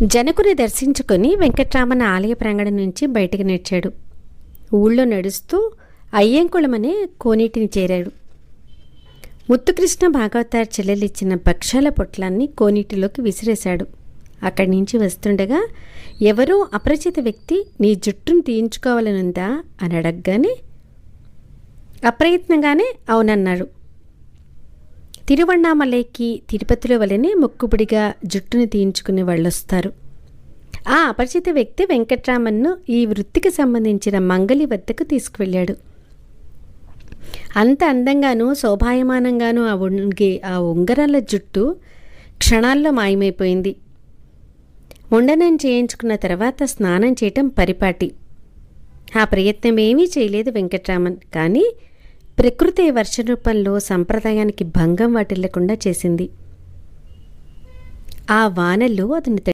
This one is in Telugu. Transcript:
జనకుని దర్శించుకొని వెంకట్రామన్ ఆలయ ప్రాంగణం నుంచి బయటికి నడిచాడు. ఊళ్ళో నడుస్తూ అయ్యంకుళమనే కోనేటిని చేరాడు. ముత్తుకృష్ణ భాగవతార్ చెల్లెలిచ్చిన భక్ష్యాల పొట్లాన్ని కోనేటిలోకి విసిరేశాడు. అక్కడి నుంచి వస్తుండగా ఎవరో అపరిచిత వ్యక్తి నీ జుట్టును తీయించుకోవాలనుందా అని అడగగానే అప్రయత్నంగానే అవునన్నాడు. తిరువణ్ణామలైకి తిరుపతిలో వలనే మొక్కుబడిగా జుట్టును తీయించుకునే వాళ్ళొస్తారు. ఆ అపరిచిత వ్యక్తి వెంకట్రామన్ను ఈ వృత్తికి సంబంధించిన మంగలి వద్దకు తీసుకువెళ్ళాడు. అంత అందంగానూ శోభాయమానంగానూ ఆ ఉంగరాల జుట్టు క్షణాల్లో మాయమైపోయింది. ముండనం చేయించుకున్న తర్వాత స్నానం చేయటం పరిపాటి. ఆ ప్రయత్నమేమీ చేయలేదు వెంకట్రామన్. కానీ ప్రకృతి వర్ష రూపంలో సంప్రదాయానికి భంగం వాటిల్లకుండా చేసింది. ఆ వానల్లో అతను